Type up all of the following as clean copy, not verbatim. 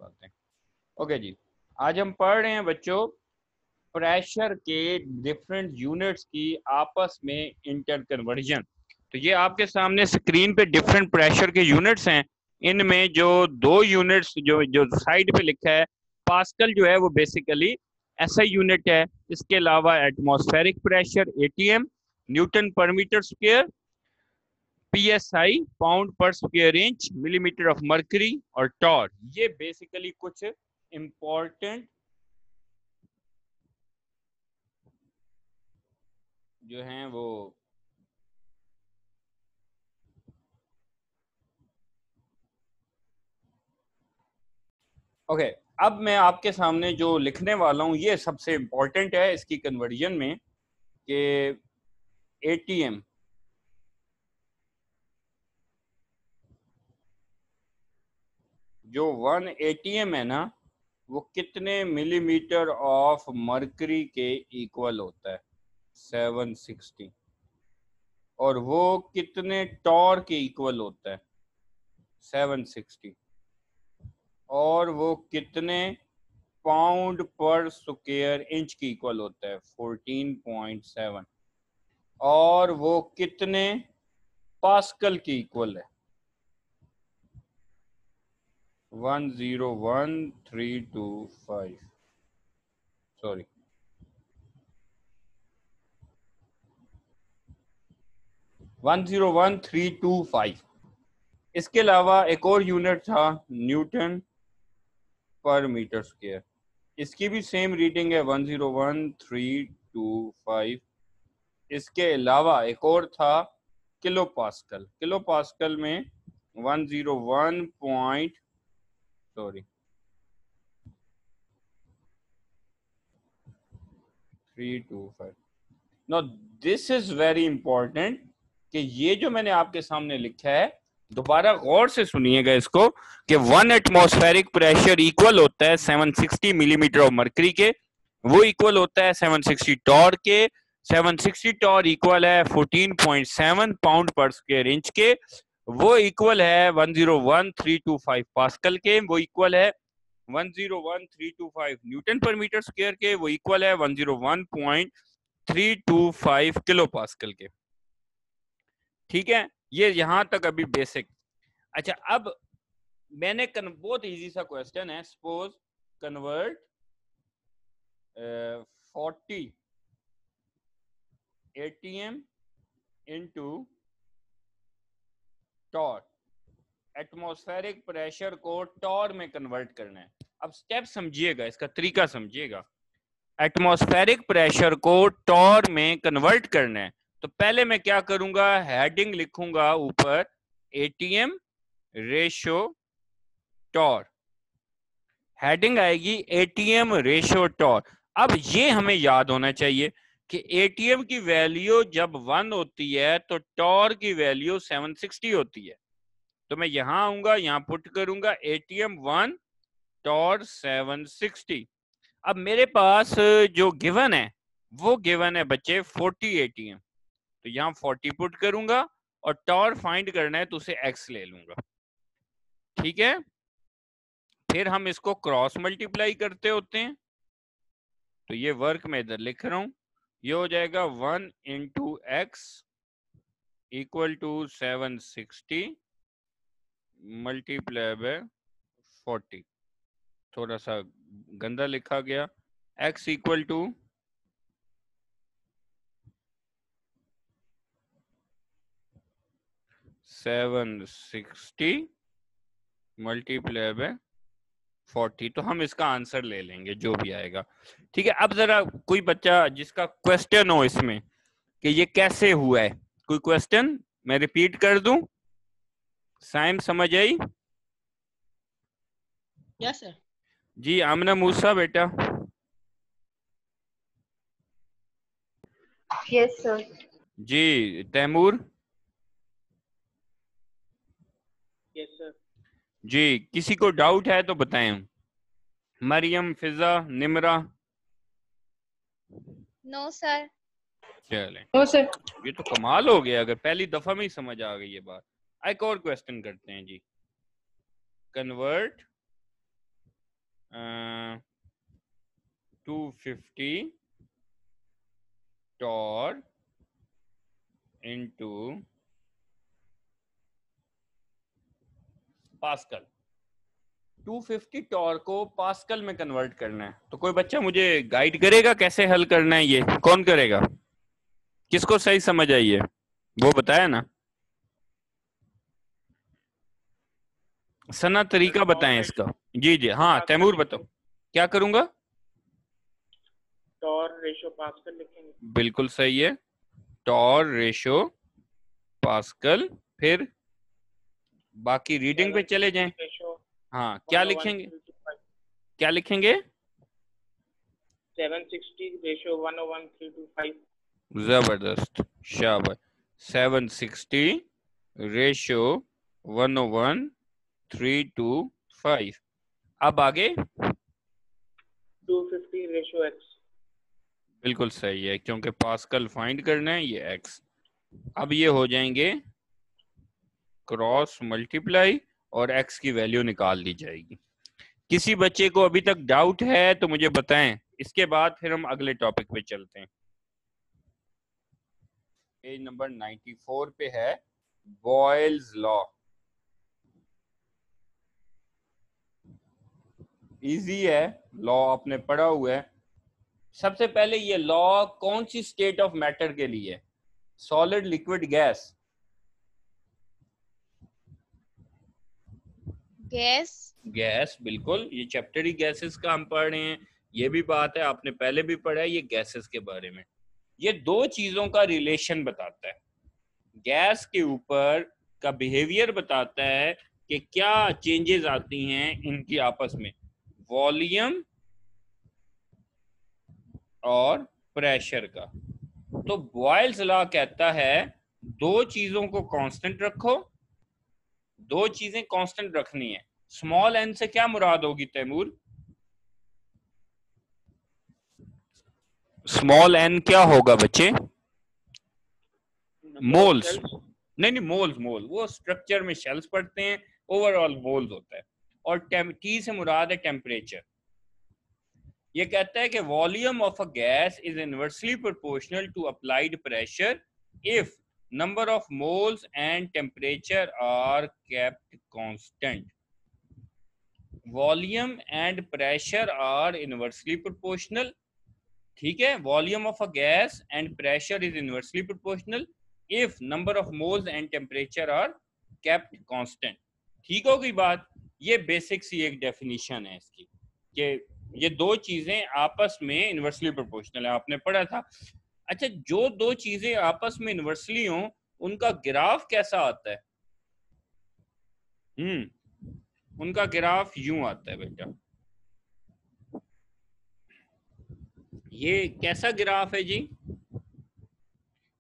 बातें। ओके जी, आज हम पढ़ रहे हैं बच्चों प्रेशर के डिफरेंट यूनिट्स की आपस में इंटर कन्वर्जन। तो ये आपके सामने स्क्रीन पे डिफरेंट प्रेशर के यूनिट्स हैं। इनमें जो दो यूनिट्स जो जो साइड पे लिखा है, पास्कल जो है वो बेसिकली ऐसा यूनिट है। इसके अलावा एटमॉस्फेरिक प्रेशर एटीएम, न्यूटन पर मीटर स्क्वायर, पीएसआई पाउंड पर square inch, millimetre of mercury और टॉर, ये बेसिकली कुछ इंपॉर्टेंट जो हैं वो ओके। अब मैं आपके सामने जो लिखने वाला हूं ये सबसे इंपॉर्टेंट है इसकी कन्वर्जन में कि एटीएम जो 1 एटीएम है ना, वो कितने मिलीमीटर ऑफ मर्करी के इक्वल होता है? 760। और वो कितने टॉर के इक्वल होता है? 760। और वो कितने पाउंड पर स्क्वायर इंच की इक्वल होता है? 14.7। और वो कितने पास्कल की इक्वल है? 101325। सॉरी, 101325। इसके अलावा एक और यूनिट था न्यूटन पर मीटर स्क्वायर, इसकी भी सेम रीडिंग है 101325। इसके अलावा एक और था किलो पास्कल। किलो पास्कल में 101 point sorry 325। No, this is very important कि ये जो मैंने आपके सामने लिखा है, दोबारा गौर से सुनिएगा इसको, कि 1 एटमॉस्फेरिक प्रेशर इक्वल होता है 760 मिलीमीटर ऑफ मर्करी के, वो इक्वल होता है 760 टॉर के। 760 टॉर इक्वल है 14.7 पाउंड पर स्क्वायर इंच के, वो इक्वल है 101325 पास्कल के, वो इक्वल है 101325 न्यूटन पर मीटर स्क्वायर के, वो इक्वल है 101.325 किलो पास्कल के। ठीक है, ये यहां तक अभी बेसिक। अच्छा, अब मैंने बहुत इजी सा क्वेश्चन है। Suppose convert 40 ATM into torr. Atmospheric pressure को टॉर में कन्वर्ट करना है। अब स्टेप समझिएगा, इसका तरीका समझिएगा। एटमॉस्फेरिक प्रेशर को टॉर में कन्वर्ट करना है, तो पहले मैं क्या करूंगा, हेडिंग लिखूंगा ऊपर एटीएम रेशो टॉर, हेडिंग आएगी एटीएम रेशो टॉर। अब ये हमें याद होना चाहिए कि एटीएम की वैल्यू जब 1 होती है तो टॉर की वैल्यू 760 होती है। तो मैं यहां आऊंगा, यहां पुट करूंगा एटीएम 1 टॉर 760। अब मेरे पास जो गिवन है वो गिवन है बच्चे 40 एटीएम, तो यहाँ 40 पुट करूंगा और टॉर फाइंड करना है तो उसे एक्स ले लूंगा। ठीक है, फिर हम इसको क्रॉस मल्टीप्लाई करते होते हैं, तो ये वर्क मैं इधर लिख रहा हूं, ये हो जाएगा 1 into X equal to 760 multiply by 40। थोड़ा सा गंदा लिखा गया। x equal to 760 multiply by 40। तो हम इसका आंसर ले लेंगे जो भी आएगा। ठीक है, अब जरा कोई बच्चा जिसका क्वेश्चन हो इसमें कि ये कैसे हुआ है, कोई क्वेश्चन मैं रिपीट कर दूं? साइम समझ आई? Yes sir. जी आमना मूसा बेटा। Yes sir. जी तैमूर। Yes sir. जी, किसी को डाउट है तो बताएं। मरियम, फिजा, निमरा। No sir. चलें, नो सर। ये तो कमाल हो गया, अगर पहली दफा में ही समझ आ गई ये बात। एक और क्वेश्चन करते हैं जी। Convert 250 torr into pascal. 250 torr को पास्कल में कन्वर्ट करना है, तो कोई बच्चा मुझे गाइड करेगा कैसे हल करना है? ये कौन करेगा? किसको सही समझ आई है वो बताया ना। सना तरीका बताएं इसका। जी जी हाँ तैमूर बताओ क्या करूंगा। टॉर रेशो पास्कल लिखेंगे। बिल्कुल सही है, टॉर रेशो पास्कल। फिर बाकी रीडिंग पे चले जाएं। हाँ क्या लिखेंगे? क्या लिखेंगे? 760 रेशो 101.325। जबरदस्त, शाबाश। 760 रेशो 101.325। अब आगे 250 रेशो एक्स। बिल्कुल सही है, क्योंकि पास्कल फाइंड करना है, ये एक्स। अब ये हो जाएंगे क्रॉस मल्टीप्लाई और एक्स की वैल्यू निकाल दी जाएगी। किसी बच्चे को अभी तक डाउट है तो मुझे बताएं, इसके बाद फिर हम अगले टॉपिक पे चलते हैं। पेज नंबर 94 पे है बॉयल्स लॉ। इजी है, लॉ आपने पढ़ा हुआ है। सबसे पहले ये लॉ कौन सी स्टेट ऑफ मैटर के लिए? Solid, liquid, gas? Gas. Gas, बिल्कुल। ये चैप्टर ही गैसेस का हम पढ़ रहे हैं। ये भी बात है, आपने पहले भी पढ़ा है ये गैसेस के बारे में। ये दो चीजों का रिलेशन बताता है। गैस के ऊपर का बिहेवियर बताता है कि क्या चेंजेस आती हैं इनकी आपस में, वॉल्यूम और प्रेशर का। तो बॉयल्स लॉ कहता है दो चीजों को कांस्टेंट रखो, दो चीजें कांस्टेंट रखनी है। स्मॉल एन से क्या मुराद होगी तैमूर? स्मॉल एन क्या होगा बच्चे? मोल्स। नहीं, मोल्स, मोल वो स्ट्रक्चर में शेल्स पड़ते हैं, ओवरऑल मोल्स होता है। और टी से मुराद है टेम्परेचर। ये कहता है कि volume of a gas is inversely proportional to applied pressure if number of moles and temperature are kept constant. Volume and pressure are inversely proportional, ठीक है। Volume of a gas and pressure is inversely proportional if number of moles and temperature are kept constant. ठीक हो गई बात? ये basic सी एक definition है इसकी कि ये दो चीजें आपस में इनवर्सली प्रोपोर्शनल है, आपने पढ़ा था। अच्छा, जो दो चीजें आपस में इनवर्सली हों उनका ग्राफ कैसा आता है? उनका ग्राफ यूं आता है बेटा। ये कैसा ग्राफ है जी?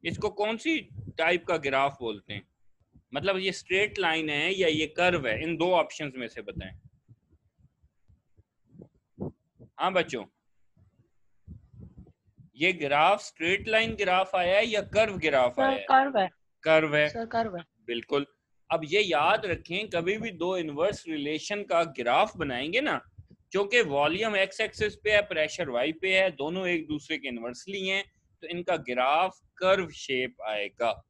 इसको कौन सी टाइप का ग्राफ बोलते हैं? मतलब ये स्ट्रेट लाइन है या ये कर्व है? इन दो ऑप्शंस में से बताएं। हाँ बच्चों, ये ग्राफ स्ट्रेट लाइन ग्राफ आया है या कर्व ग्राफ आया है? कर्व है। कर्व है सर कर्व है। बिल्कुल। अब ये याद रखें, कभी भी दो इनवर्स रिलेशन का ग्राफ बनाएंगे ना, क्योंकि वॉल्यूम एक्स एक्सिस पे है, प्रेशर वाई पे है, दोनों एक दूसरे के इनवर्सली हैं, तो इनका ग्राफ कर्व शेप आएगा।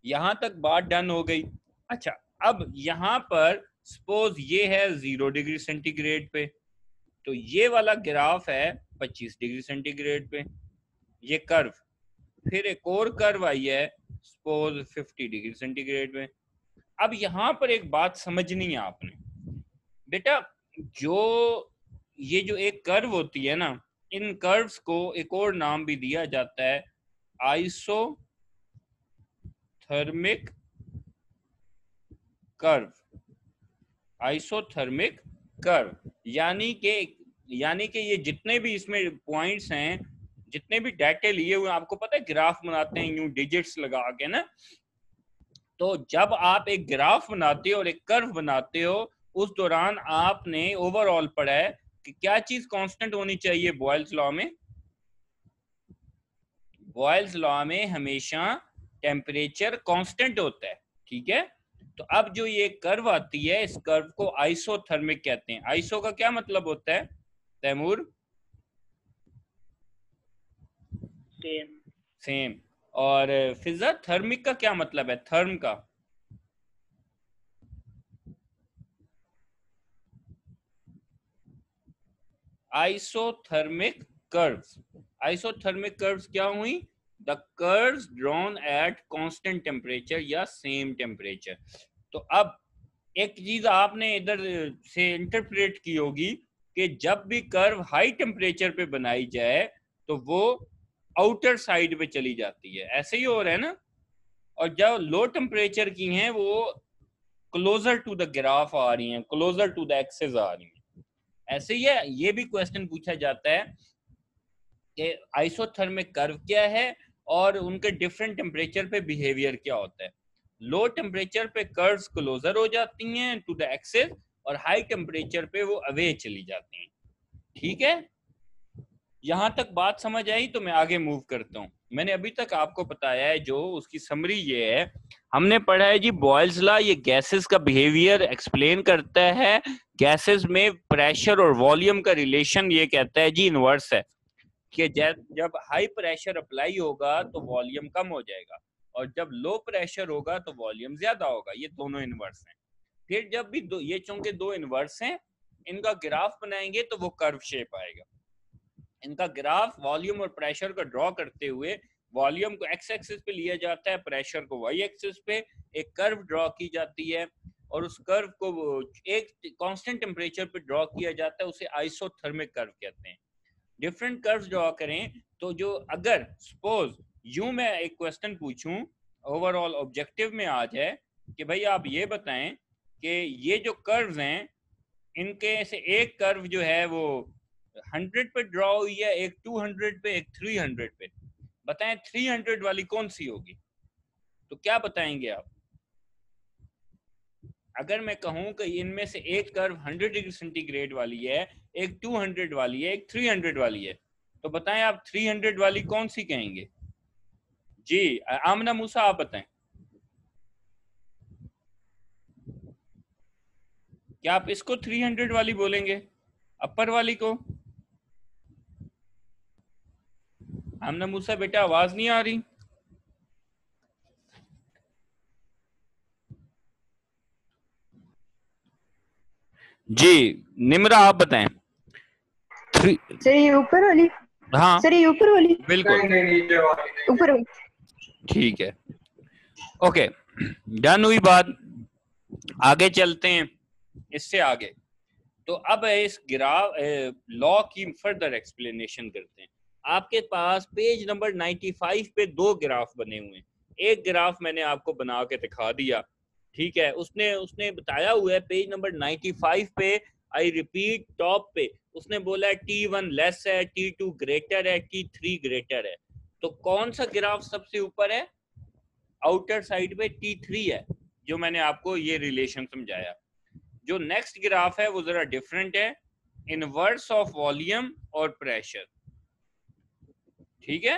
यहां तक बात डन हो गई। अच्छा, अब यहां पर सपोज ये है 0 डिग्री सेंटीग्रेड पे, तो ये वाला ग्राफ है 25 डिग्री सेंटीग्रेड पे, ये कर्व। फिर एक और कर्व आई है सपोज 50 डिग्री सेंटीग्रेड पे। अब यहां पर एक बात समझनी है आपने बेटा, ये जो एक कर्व होती है ना, इन कर्व्स को एक और नाम भी दिया जाता है आइसोथर्मिक कर्व। आइसोथर्मिक कर्व यानी कि ये जितने भी इसमें पॉइंट्स हैं, जितने भी डाटे लिए हुए, आपको पता है ग्राफ बनाते हैं यूं डिजिट्स लगा के ना, तो जब आप एक ग्राफ बनाते हो और एक कर्व बनाते हो, उस दौरान आपने ओवरऑल पढ़ा है कि क्या चीज कांस्टेंट होनी चाहिए बॉयल्स लॉ में? बॉयल्स लॉ में हमेशा टेम्परेचर कांस्टेंट होता है, ठीक है। तो अब जो ये कर्व आती है, इस कर्व को आइसोथर्मिक कहते हैं। आइसो का क्या मतलब होता है तैमूर? सेम। सेम। और फिजा थर्मिक का क्या मतलब है? थर्म का आइसोथर्मिक कर्व्स। आइसोथर्मिक कर्व्स क्या हुई? The curves drawn at constant temperature या सेम टेम्परेचर। तो अब एक चीज आपने इधर से इंटरप्रेट की होगी कि जब भी कर्व हाई टेम्परेचर पे बनाई जाए तो वो आउटर साइड पे चली जाती है, ऐसे ही हो रहा है ना। और जब लो टेम्परेचर की हैं वो क्लोजर टू द ग्राफ आ रही हैं, क्लोजर टू द एक्सिस आ रही हैं। ऐसे ही है, ये भी क्वेश्चन पूछा जाता है कि आइसोथर्मिक कर्व क्या है और उनके डिफरेंट टेम्परेचर पे बिहेवियर क्या होता है। लो टेम्परेचर पे कर्व्स क्लोजर हो जाती हैं टू द एक्सिस और हाई टेम्परेचर पे वो अवे चली जाती हैं। ठीक है, यहां तक बात समझ आई तो मैं आगे मूव करता हूं। मैंने अभी तक आपको बताया है, जो उसकी समरी ये है, हमने पढ़ा है जी बॉयल्स लॉ, ये गैसेस का बिहेवियर एक्सप्लेन करता है। गैसेस में प्रेशर और वॉल्यूम का रिलेशन ये कहता है जी इनवर्स है कि जब हाई प्रेशर अप्लाई होगा तो वॉल्यूम कम हो जाएगा और जब लो प्रेशर होगा तो वॉल्यूम ज्यादा होगा। ये दोनों इनवर्स हैं। फिर जब भी ये चूंकि दो इनवर्स हैं, इनका ग्राफ बनाएंगे तो वो कर्व शेप आएगा। इनका ग्राफ वॉल्यूम और प्रेशर को ड्रॉ करते हुए वॉल्यूम को एक्स एक्सिस पे लिया जाता है, प्रेशर को वाई एक्सिस पे, एक कर्व ड्रॉ की जाती है और उस कर्व को एक कांस्टेंट टेम्परेचर पे ड्रॉ किया जाता है, उसे आइसोथर्मिक कर्व कहते हैं। डिफरेंट कर्व्स ड्रॉ करें तो जो अगर सपोज यूं मैं एक क्वेश्चन पूछूं, ओवरऑल ऑब्जेक्टिव में आ जाए कि भाई आप ये बताएं कि ये जो कर्व्स हैं इनके से एक कर्व जो है वो 100 पे ड्रॉ हुई है, एक 200 पे, एक 300 पे, बताएं 300 वाली कौन सी होगी? तो क्या बताएंगे आप? अगर मैं कहूं कि इनमें से एक कर्व 100 डिग्री सेंटीग्रेड वाली है, एक 200 वाली है, एक 300 वाली है, तो बताएं आप 300 वाली कौन सी कहेंगे? जी आमना मूसा आप बताएं, क्या आप इसको 300 वाली बोलेंगे, अपर वाली को? आमना मूसा बेटा आवाज नहीं आ रही। जी निम्रा आप बताएं। सर ये ऊपर वाली? हाँ सर ये ऊपर वाली? बिल्कुल ऊपर वाली। ठीक है, ओके डन हुई बात। आगे चलते हैं इससे आगे। तो अब इस ग्राफ लॉ की फर्दर एक्सप्लेनेशन करते हैं। आपके पास पेज नंबर 95 पे दो ग्राफ बने हुए हैं। एक ग्राफ मैंने आपको बना के दिखा दिया, ठीक है, उसने बताया हुआ है पेज नंबर 95 पे, आई रिपीट टॉप पे उसने बोला है T1 लेस है, T2 ग्रेटर है, T3 ग्रेटर है। तो कौन सा ग्राफ सबसे ऊपर है? आउटर साइड पे T3 है, जो मैंने आपको ये रिलेशन समझाया। जो नेक्स्ट ग्राफ है वो जरा डिफरेंट है, इनवर्स ऑफ वॉल्यूम और प्रेशर। ठीक है,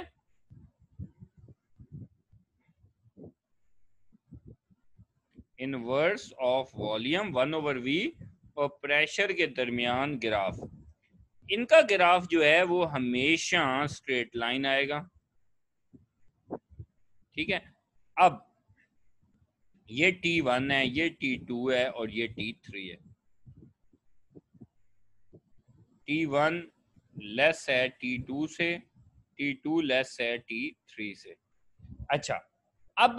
इनवर्स ऑफ वॉल्यूम 1/v और प्रेशर के दरमियान ग्राफ। इनका ग्राफ जो है वो हमेशा स्ट्रेट लाइन आएगा। ठीक है, अब ये T1 है, ये T2 है और ये T3 है। T1 लेस है T2 से, T2 लेस है T3 से। अच्छा, अब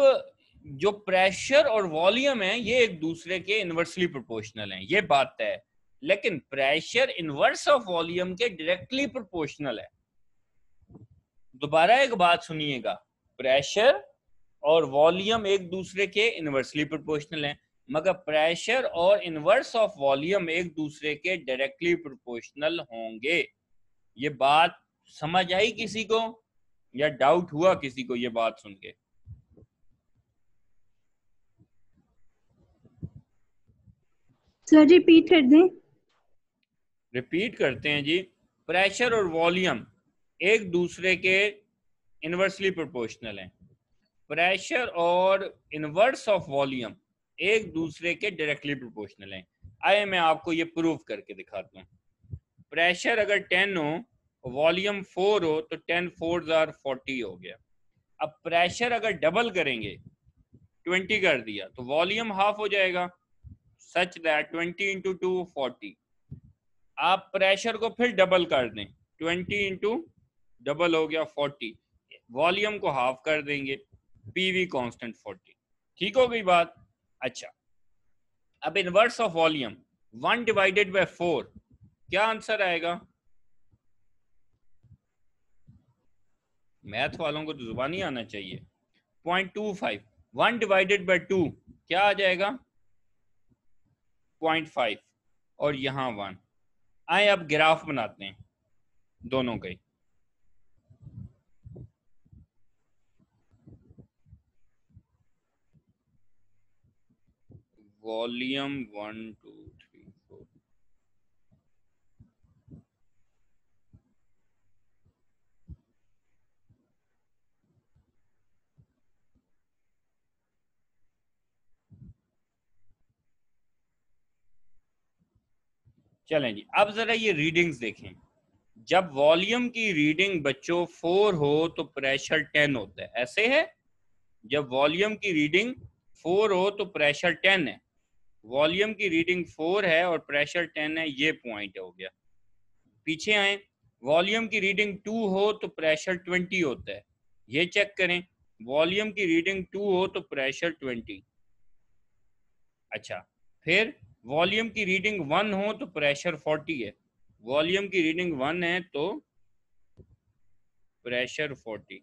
जो प्रेशर और वॉल्यूम है ये एक दूसरे के इनवर्सली प्रोपोर्शनल हैं, ये बात है, लेकिन प्रेशर इनवर्स ऑफ वॉल्यूम के डायरेक्टली प्रोपोर्शनल है। दोबारा एक बात सुनिएगा, प्रेशर और वॉल्यूम एक दूसरे के इनवर्सली प्रोपोर्शनल हैं, मगर प्रेशर और इनवर्स ऑफ वॉल्यूम एक दूसरे के डायरेक्टली प्रोपोर्शनल होंगे। ये बात समझ आई किसी को या डाउट हुआ किसी को ये बात सुन के? सर रिपीट कर दें। रिपीट करते हैं जी। प्रेशर और वॉल्यूम एक दूसरे के इनवर्सली प्रोपोर्शनल हैं, प्रेशर और इनवर्स ऑफ वॉल्यूम एक दूसरे के डायरेक्टली प्रोपोर्शनल हैं। आइए मैं आपको ये प्रूव करके दिखाता हूँ। प्रेशर अगर 10 हो वॉल्यूम 4 हो तो 10 4 40 हो गया। अब प्रेशर अगर डबल करेंगे, 20 कर दिया तो वॉल्यूम हाफ हो जाएगा, सच दैट 20 इंटू 2 40। आप प्रेशर को फिर डबल कर दें, 20 इंटू डबल हो गया 40, वॉल्यूम को हाफ कर देंगे, पीवी कांस्टेंट 40। ठीक हो गई बात। अच्छा, अब inverse of volume 1 divided by 4, क्या आंसर आएगा? मैथ वालों को तो जुबानी आना चाहिए। 0.25, 1 डिवाइडेड बाय 2 क्या आ जाएगा? 0.5 और यहाँ 1। आए अब ग्राफ बनाते हैं दोनों के। वॉल्यूम 1 2 3 4, चलें जी। अब जरा ये रीडिंग्स देखें। जब वॉल्यूम की रीडिंग बच्चों 4 हो तो प्रेशर 10 होता है, ऐसे है। जब वॉल्यूम की रीडिंग 4 हो तो प्रेशर 10 है। वॉल्यूम की रीडिंग 4 है और प्रेशर 10 है, ये पॉइंट हो गया। पीछे आए, वॉल्यूम की रीडिंग 2 हो तो प्रेशर 20 होता है, ये चेक करें। वॉल्यूम की रीडिंग 2 हो तो प्रेशर 20। अच्छा, फिर वॉल्यूम की रीडिंग 1 हो तो प्रेशर 40 है। वॉल्यूम की रीडिंग 1 है तो प्रेशर 40।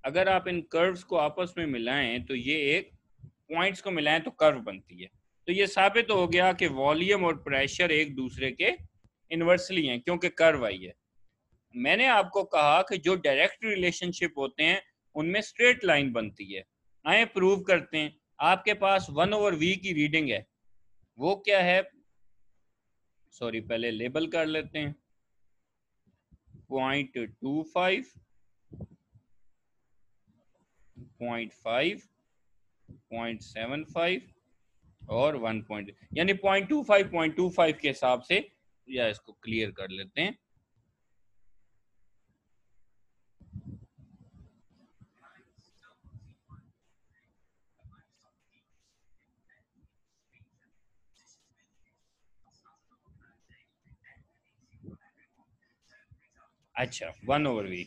अगर आप इन कर्व्स को आपस में मिलाएं तो ये एक पॉइंट्स को मिलाएं तो कर्व बनती है। तो ये साबित हो गया कि वॉल्यूम और प्रेशर एक दूसरे के इन्वर्सली हैं, क्योंकि कर्व आई है। मैंने आपको कहा कि जो डायरेक्ट रिलेशनशिप होते हैं उनमें स्ट्रेट लाइन बनती है। आए प्रूव करते हैं। आपके पास 1/v की रीडिंग है, वो क्या है? सॉरी, पहले लेबल कर लेते हैं। 0.25, 0.5, 0.75 और 1 पॉइंट, यानी 0.25 के हिसाब से, या इसको क्लियर कर लेते हैं। अच्छा, 1/v।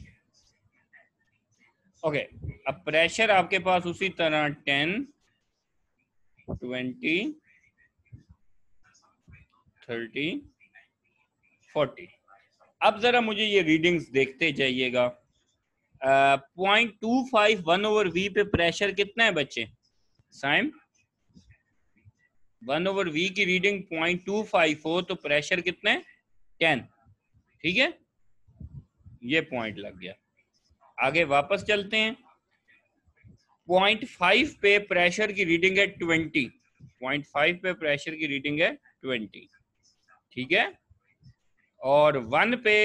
ओके, अब प्रेशर आपके पास उसी तरह 10 20 30 40। अब जरा मुझे ये रीडिंग्स देखते जाइएगा। 0.25 1/v पे प्रेशर कितना है बच्चे? साइम, 1/v की रीडिंग 0.25 हो तो प्रेशर कितना है? 10। ठीक है, ये पॉइंट लग गया। आगे वापस चलते हैं। 0.5 पे प्रेशर की रीडिंग है 20। 0.5 पे प्रेशर की रीडिंग है 20, ठीक है। और 1 पे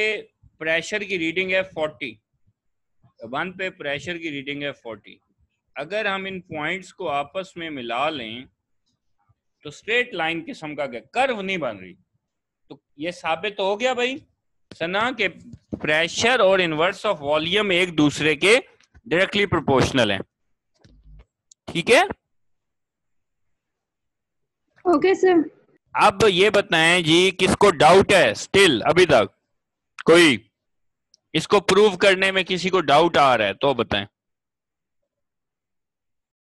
प्रेशर की रीडिंग है 40। 1 पे प्रेशर की रीडिंग है 40। अगर हम इन पॉइंट्स को आपस में मिला लें तो स्ट्रेट लाइन किस्म का कर्व नहीं बन रही। तो ये साबित हो गया भाई सना के प्रेशर और इनवर्स ऑफ वॉल्यूम एक दूसरे के डायरेक्टली प्रोपोर्शनल हैं। ठीक है, ओके सर। अब ये बताएं जी, किसको डाउट है स्टिल अभी तक? कोई इसको प्रूव करने में किसी को डाउट आ रहा है तो बताएं।